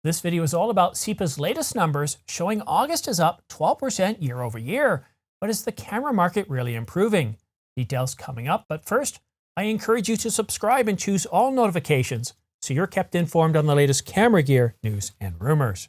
This video is all about CIPA's latest numbers showing August is up 12% year over year. But is the camera market really improving? Details coming up, but first, I encourage you to subscribe and choose all notifications so you're kept informed on the latest camera gear, news, and rumors.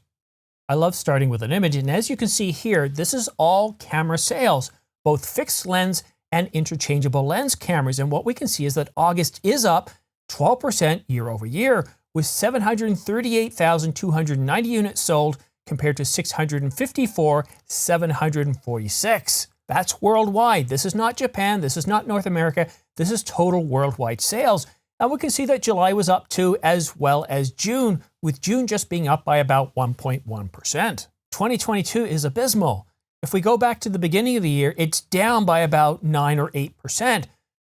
I love starting with an image, and as you can see here, this is all camera sales, both fixed lens and interchangeable lens cameras. And what we can see is that August is up 12% year over year, with 738,290 units sold compared to 654,746. That's worldwide. This is not Japan. This is not North America. This is total worldwide sales. And we can see that July was up too, as well as June, with June just being up by about 1.1%. 2022 is abysmal. If we go back to the beginning of the year, it's down by about 9 or 8%.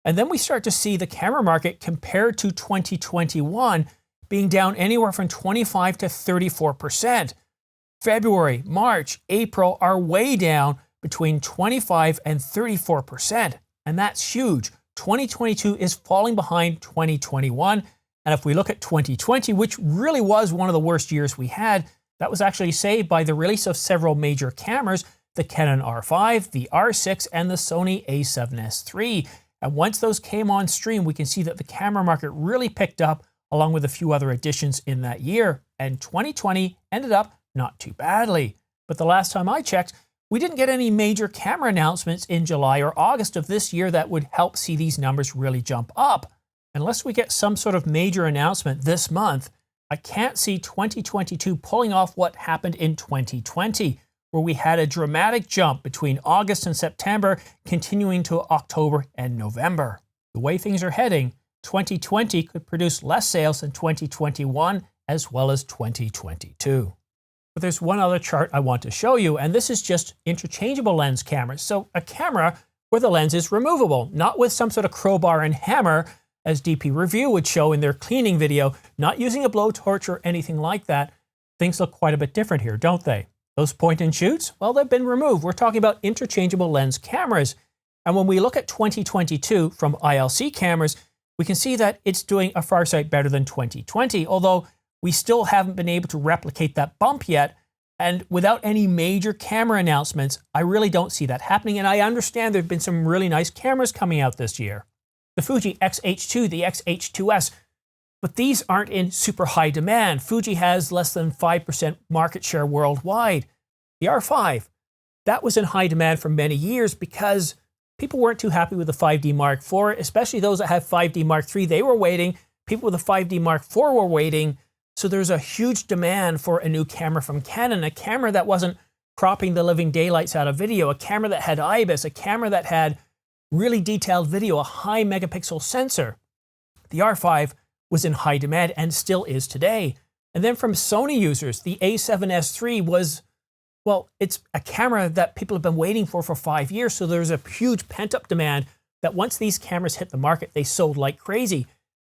And then we start to see the camera market compared to 2021 being down anywhere from 25 to 34%. February, March, April are way down between 25 and 34%. And that's huge. 2022 is falling behind 2021. And if we look at 2020, which really was one of the worst years we had, that was actually saved by the release of several major cameras, the Canon R5, the R6, and the Sony a7S III. And once those came on stream, we can see that the camera market really picked up, along with a few other additions in that year. And 2020 ended up not too badly. But the last time I checked, we didn't get any major camera announcements in July or August of this year that would help see these numbers really jump up. Unless we get some sort of major announcement this month, I can't see 2022 pulling off what happened in 2020, where we had a dramatic jump between August and September, continuing to October and November. The way things are heading, 2020 could produce less sales than 2021 as well as 2022. But there's one other chart I want to show you, and this is just interchangeable lens cameras. So a camera where the lens is removable, not with some sort of crowbar and hammer, as DP Review would show in their cleaning video, not using a blowtorch or anything like that. Things look quite a bit different here, don't they? Those point and shoots, well, they've been removed. We're talking about interchangeable lens cameras. And when we look at 2022 from ILC cameras, we can see that it's doing a far sight better than 2020, although we still haven't been able to replicate that bump yet. And without any major camera announcements, I really don't see that happening. And I understand there have been some really nice cameras coming out this year. The Fuji X-H2, the X-H2S, but these aren't in super high demand. Fuji has less than 5% market share worldwide. The R5, that was in high demand for many years because people weren't too happy with the 5D Mark IV, especially those that had 5D Mark III. They were waiting. People with the 5D Mark IV were waiting. So there's a huge demand for a new camera from Canon, a camera that wasn't cropping the living daylights out of video, a camera that had IBIS, a camera that had really detailed video, a high megapixel sensor. The R5 was in high demand and still is today. And then from Sony users, the a7S III was, well, it's a camera that people have been waiting for 5 years. So there's a huge pent-up demand that once these cameras hit the market, they sold like crazy,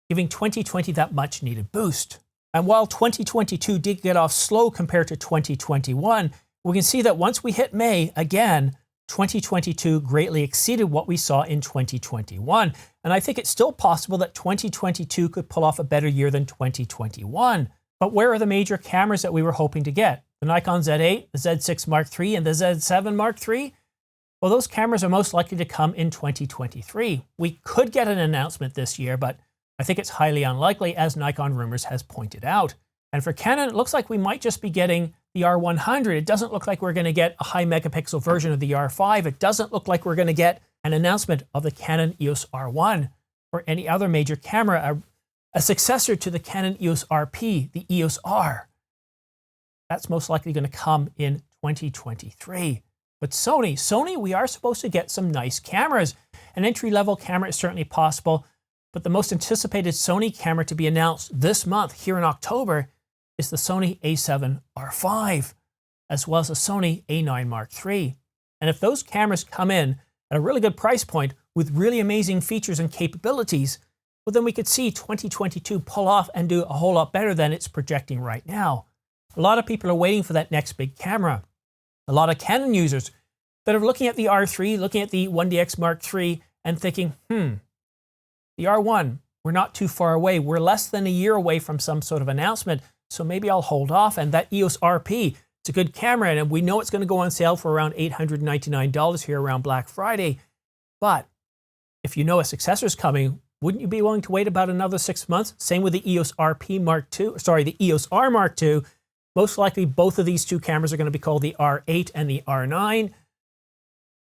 giving 2020 that much needed boost. And while 2022 did get off slow compared to 2021, we can see that once we hit May, again, 2022 greatly exceeded what we saw in 2021. And I think it's still possible that 2022 could pull off a better year than 2021. But where are the major cameras that we were hoping to get? The Nikon Z8, the Z6 Mark III, and the Z7 Mark III? Well, those cameras are most likely to come in 2023. We could get an announcement this year, but I think it's highly unlikely, as Nikon Rumors has pointed out. And for Canon, it looks like we might just be getting the R100. It doesn't look like we're going to get a high megapixel version of the R5. It doesn't look like we're going to get an announcement of the Canon EOS R1 or any other major camera, a successor to the Canon EOS RP, the EOS R. That's most likely going to come in 2023. But Sony, we are supposed to get some nice cameras. An entry-level camera is certainly possible, but the most anticipated Sony camera to be announced this month, here in October, is the Sony a7 R5, as well as the Sony a9 Mark III. And if those cameras come in at a really good price point with really amazing features and capabilities, well, then we could see 2022 pull off and do a whole lot better than it's projecting right now. A lot of people are waiting for that next big camera. A lot of Canon users that are looking at the R3, looking at the 1DX Mark III and thinking, the R1, we're not too far away. We're less than a year away from some sort of announcement. so maybe I'll hold off. And that EOS RP, it's a good camera, and we know it's going to go on sale for around $899 here around Black Friday. But if you know a successor is coming, wouldn't you be willing to wait about another 6 months? Same with the EOS RP Mark II, sorry, the EOS R Mark II. Most likely both of these two cameras are going to be called the R8 and the R9.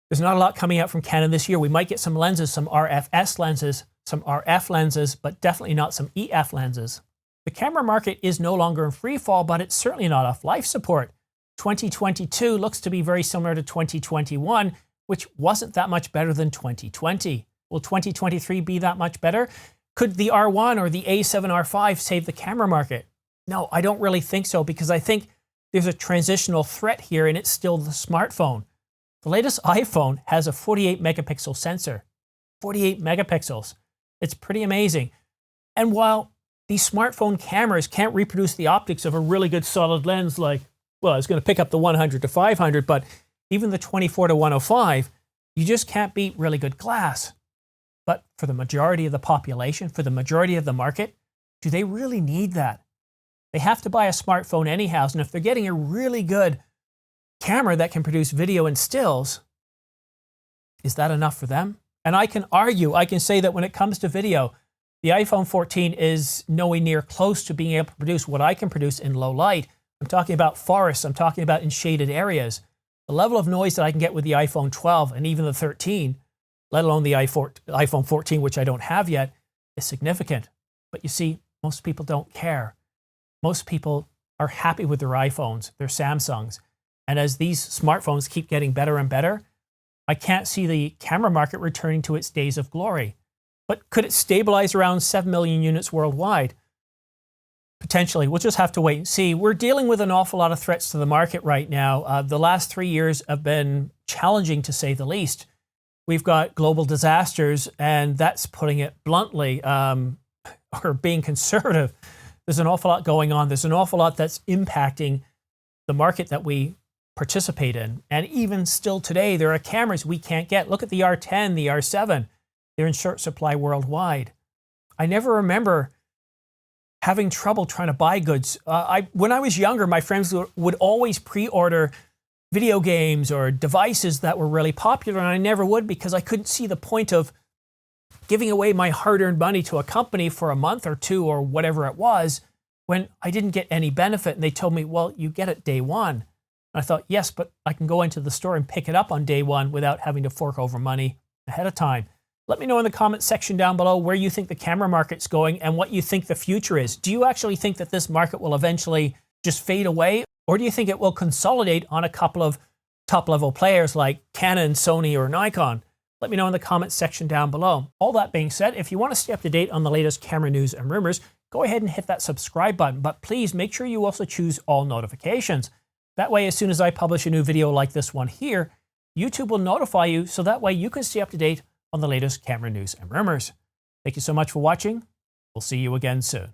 There's not a lot coming out from Canon this year. We might get some lenses, some RFS lenses, some RF lenses, but definitely not some EF lenses. The camera market is no longer in free fall, but it's certainly not off life support. 2022 looks to be very similar to 2021, which wasn't that much better than 2020. Will 2023 be that much better? Could the R1 or the A7R5 save the camera market? No, I don't really think so, because I think there's a transitional threat here, and it's still the smartphone. The latest iPhone has a 48 megapixel sensor. 48 megapixels. It's pretty amazing. And while these smartphone cameras can't reproduce the optics of a really good solid lens like, well, it's going to pick up the 100 to 500, but even the 24 to 105, you just can't beat really good glass. But for the majority of the population, for the majority of the market, do they really need that? They have to buy a smartphone anyhow, and if they're getting a really good camera that can produce video and stills, is that enough for them? And I can argue, I can say that when it comes to video, the iPhone 14 is nowhere near close to being able to produce what I can produce in low light. I'm talking about forests, I'm talking about in shaded areas. The level of noise that I can get with the iPhone 12 and even the 13, let alone the iPhone 14, which I don't have yet, is significant. But you see, most people don't care. Most people are happy with their iPhones, their Samsungs. And as these smartphones keep getting better and better, I can't see the camera market returning to its days of glory. But could it stabilize around 7 million units worldwide? Potentially. We'll just have to wait and see. We're dealing with an awful lot of threats to the market right now. The last 3 years have been challenging, to say the least. We've got global disasters, and that's putting it bluntly, or being conservative. There's an awful lot going on. There's an awful lot that's impacting the market that we participate in. And even still today, there are cameras we can't get. Look at the R10, the R7. They're in short supply worldwide. I never remember having trouble trying to buy goods. When I was younger, my friends would always pre-order video games or devices that were really popular, and I never would, because I couldn't see the point of giving away my hard-earned money to a company for a month or two or whatever it was when I didn't get any benefit. And they told me, well, you get it day one. And I thought, yes, but I can go into the store and pick it up on day one without having to fork over money ahead of time. Let me know in the comments section down below where you think the camera market's going and what you think the future is. Do you actually think that this market will eventually just fade away? Or do you think it will consolidate on a couple of top-level players like Canon, Sony, or Nikon? Let me know in the comments section down below. All that being said, if you want to stay up to date on the latest camera news and rumors, go ahead and hit that subscribe button. But please make sure you also choose all notifications. That way, as soon as I publish a new video like this one here, YouTube will notify you, so that way you can stay up to date on the latest camera news and rumors. Thank you so much for watching. We'll see you again soon.